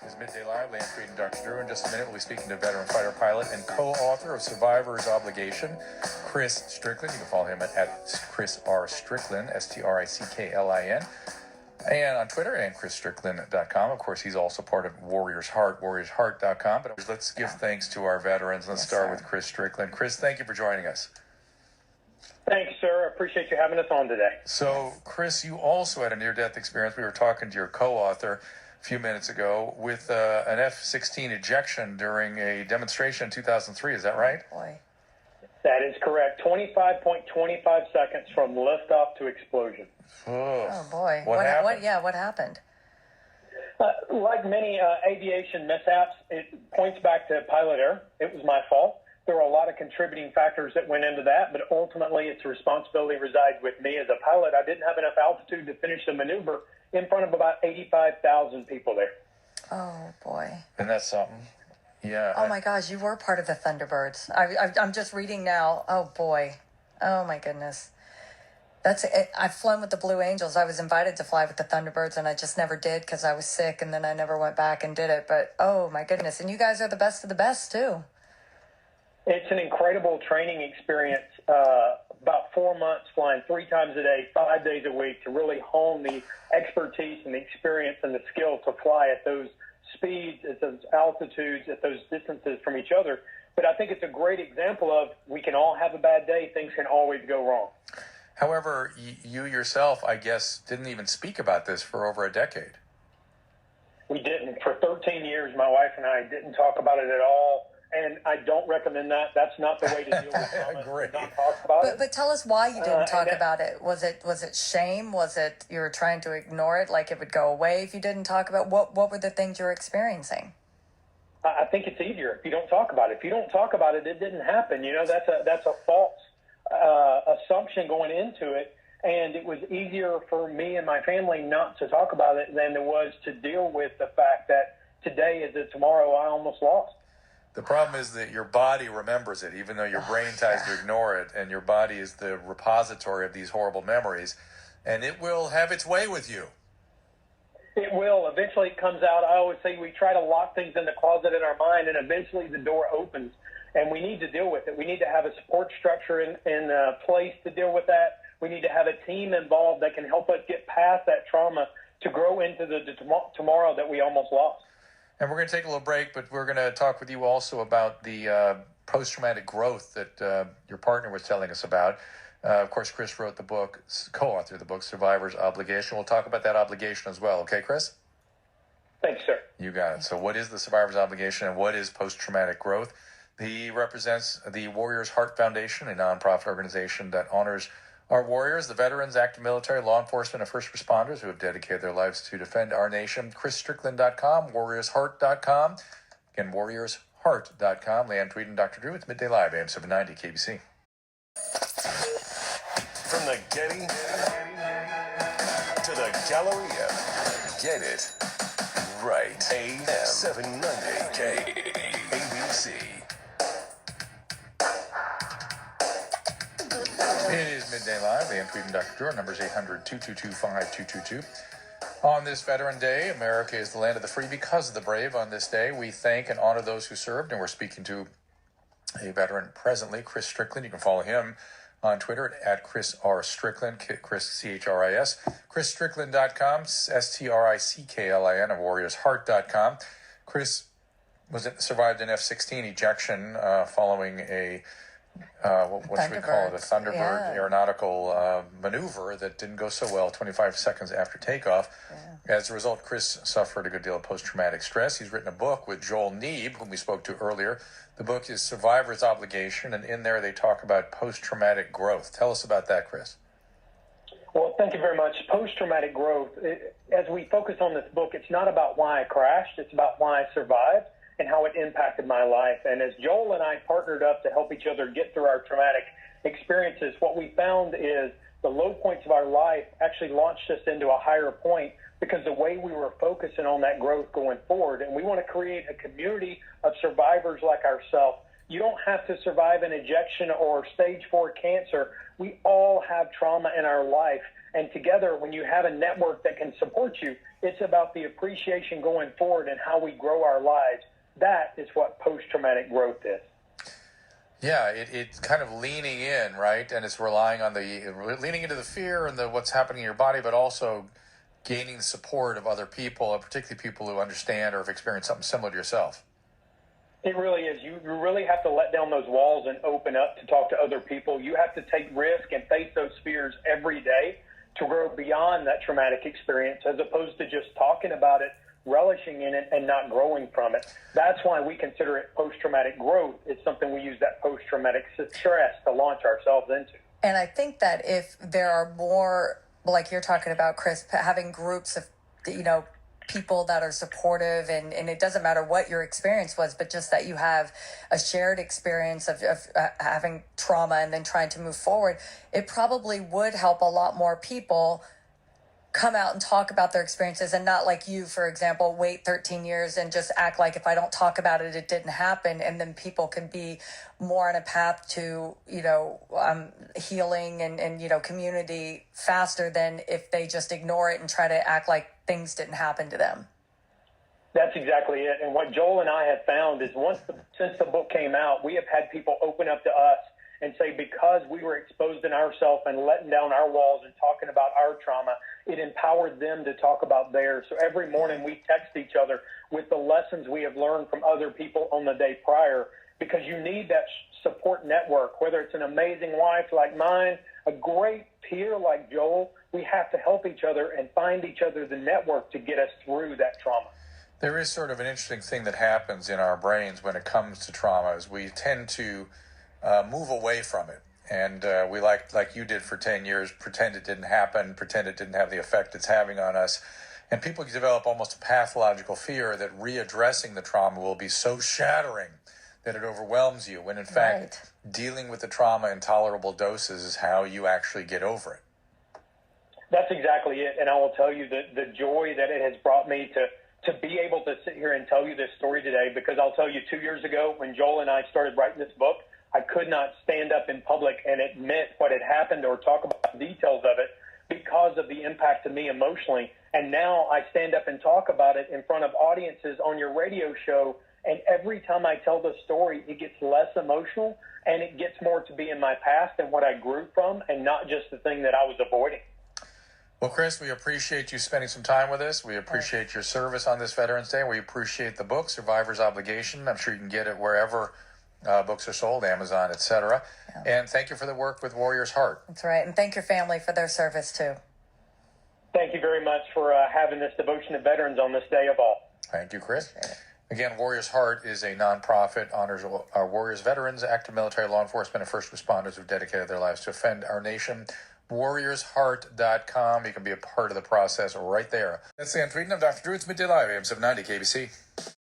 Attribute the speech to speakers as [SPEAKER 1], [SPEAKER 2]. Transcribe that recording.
[SPEAKER 1] Is Midday Live, Lance Creed and Dr. Drew. In just a minute, we'll be speaking to veteran fighter pilot and co-author of Survivor's Obligation, Chris Stricklin. You can follow him at Chris R Stricklin, Stricklin, and on Twitter, and ChrisStricklin.com. Of course, he's also part of Warriors Heart, WarriorsHeart.com. But let's give thanks to our veterans. Let's start with Chris Stricklin. Chris, thank you for joining us.
[SPEAKER 2] Thanks, sir. I appreciate you having us on today.
[SPEAKER 1] So, Chris, you also had a near-death experience. We were talking to your co-author a few minutes ago with an F-16 ejection during a demonstration in 2003. Is that right?
[SPEAKER 3] Boy.
[SPEAKER 2] That is correct. 25.25 seconds from liftoff to explosion.
[SPEAKER 3] Oh boy.
[SPEAKER 1] What happened?
[SPEAKER 3] What happened?
[SPEAKER 2] Like many aviation mishaps, it points back to pilot error. It was my fault. There were a lot of contributing factors that went into that, but ultimately its responsibility resides with me as a pilot. I didn't have enough altitude to finish the maneuver in front of about 85,000 people there.
[SPEAKER 3] Oh boy.
[SPEAKER 1] And that's something. Yeah.
[SPEAKER 3] Oh my gosh, you were part of the Thunderbirds. I'm just reading now. Oh boy. Oh my goodness. That's it. I've flown with the Blue Angels. I was invited to fly with the Thunderbirds, and I just never did because I was sick, and then I never went back and did it. But oh my goodness, and you guys are the best of the best too.
[SPEAKER 2] It's an incredible training experience. About 4 months flying 3 times a day, 5 days a week to really hone the expertise and the experience and the skill to fly at those speeds, at those altitudes, at those distances from each other. But I think it's a great example of we can all have a bad day. Things can always go wrong.
[SPEAKER 1] However, you yourself, I guess, didn't even speak about this for over a decade.
[SPEAKER 2] We didn't. For 13 years, my wife and I didn't talk about it at all. And I don't recommend that. That's not the way to deal with trauma.
[SPEAKER 1] I agree.
[SPEAKER 2] Not talk about it.
[SPEAKER 3] But tell us why you didn't talk about it. Was it shame? Was it you were trying to ignore it, like it would go away if you didn't talk about it? What were the things you were experiencing?
[SPEAKER 2] I think it's easier if you don't talk about it. If you don't talk about it, it didn't happen. You know, that's a false assumption going into it. And it was easier for me and my family not to talk about it than it was to deal with the fact that today is a tomorrow I almost lost.
[SPEAKER 1] The problem is that your body remembers it, even though your brain tries to ignore it, and your body is the repository of these horrible memories, and it will have its way with you.
[SPEAKER 2] It will. Eventually it comes out. I always say we try to lock things in the closet in our mind, and eventually the door opens, and we need to deal with it. We need to have a support structure in place to deal with that. We need to have a team involved that can help us get past that trauma to grow into the tomorrow that we almost lost.
[SPEAKER 1] And we're going to take a little break, but we're going to talk with you also about the post-traumatic growth that your partner was telling us about. Of course, Chris wrote the book, co-authored the book, Survivor's Obligation. We'll talk about that obligation as well. Okay, Chris?
[SPEAKER 2] Thanks, sir.
[SPEAKER 1] You got it. So what is the Survivor's Obligation and what is post-traumatic growth? He represents the Warriors Heart Foundation, a nonprofit organization that honors our warriors, the veterans, active military, law enforcement, and first responders who have dedicated their lives to defend our nation. ChrisStricklin.com, WarriorsHeart.com. Again, WarriorsHeart.com. Leanne Tweed and Dr. Drew. It's Midday Live, AM 790, KBC.
[SPEAKER 4] From the Getty to the Galleria. Get it right. AM 790, KABC.
[SPEAKER 1] It is Midday Live. Leanne Tweed and Dr. Drew. Our number is 800-222-5222. On this Veteran Day, America is the land of the free because of the brave. On this day, we thank and honor those who served, and we're speaking to a veteran presently, Chris Stricklin. You can follow him on Twitter at Chris R Stricklin, Chris C-H-R-I-S, ChrisStricklin.com, S-T-R-I-C-K-L-I-N, of WarriorsHeart.com. Chris survived an F-16 ejection following a what should we call it? A Thunderbird aeronautical maneuver that didn't go so well 25 seconds after takeoff. Yeah. As a result, Chris suffered a good deal of post-traumatic stress. He's written a book with Joel Neeb, whom we spoke to earlier. The book is Survivor's Obligation, and in there they talk about post-traumatic growth. Tell us about that, Chris.
[SPEAKER 2] Well, thank you very much. Post-traumatic growth, as we focus on this book, it's not about why I crashed. It's about why I survived and how it impacted my life. And as Joel and I partnered up to help each other get through our traumatic experiences, what we found is the low points of our life actually launched us into a higher point because the way we were focusing on that growth going forward. And we want to create a community of survivors like ourselves. You don't have to survive an ejection or stage 4 cancer. We all have trauma in our life. And together, when you have a network that can support you, it's about the appreciation going forward and how we grow our lives. That is what post-traumatic growth is.
[SPEAKER 1] Yeah, it's kind of leaning in, right? And it's relying on leaning into the fear and what's happening in your body, but also gaining the support of other people, and particularly people who understand or have experienced something similar to yourself.
[SPEAKER 2] It really is. You really have to let down those walls and open up to talk to other people. You have to take risk and face those fears every day to grow beyond that traumatic experience, as opposed to just talking about it, relishing in it, and not growing from it. That's why we consider it post-traumatic growth. It's something we use that post-traumatic stress to launch ourselves into.
[SPEAKER 3] And I think that if there are more, like you're talking about, Chris, having groups of, people that are supportive, and it doesn't matter what your experience was, but just that you have a shared experience of having trauma and then trying to move forward, it probably would help a lot more people come out and talk about their experiences, and not like you, for example, wait 13 years and just act like if I don't talk about it, it didn't happen. And then people can be more on a path to, healing and community faster than if they just ignore it and try to act like things didn't happen to them.
[SPEAKER 2] That's exactly it. And what Joel and I have found is since the book came out, we have had people open up to us and say, because we were exposed in ourselves and letting down our walls and talking about our trauma, it empowered them to talk about theirs. So every morning we text each other with the lessons we have learned from other people on the day prior, because you need that support network, whether it's an amazing wife like mine, a great peer like Joel. We have to help each other and find each other the network to get us through that trauma.
[SPEAKER 1] There is sort of an interesting thing that happens in our brains when it comes to trauma, is we tend to move away from it. And we like you did for 10 years, pretend it didn't happen, pretend it didn't have the effect it's having on us. And people develop almost a pathological fear that readdressing the trauma will be so shattering that it overwhelms you, when in fact, dealing with the trauma in tolerable doses is how you actually get over it.
[SPEAKER 2] That's exactly it. And I will tell you that the joy that it has brought me to be able to sit here and tell you this story today, because I'll tell you, 2 years ago when Joel and I started writing this book, I could not stand up in public and admit what had happened or talk about the details of it because of the impact to me emotionally. And now I stand up and talk about it in front of audiences on your radio show. And every time I tell the story, it gets less emotional and it gets more to be in my past and what I grew from, and not just the thing that I was avoiding.
[SPEAKER 1] Well, Chris, we appreciate you spending some time with us. We appreciate your service on this Veterans Day. We appreciate the book, Survivor's Obligation. I'm sure you can get it wherever books are sold, Amazon, etc. Yeah. And thank you for the work with Warrior's Heart.
[SPEAKER 3] That's right. And thank your family for their service, too.
[SPEAKER 2] Thank you very much for having this devotion to veterans on this day of all.
[SPEAKER 1] Thank you, Chris. Again, Warrior's Heart is a nonprofit, honors our warriors, veterans, active military, law enforcement, and first responders who've dedicated their lives to defend our nation. WarriorsHeart.com. You can be a part of the process right there. That's the Ann Frieden. I'm Dr. Drew. It's Midday Live, AM 790 KBC.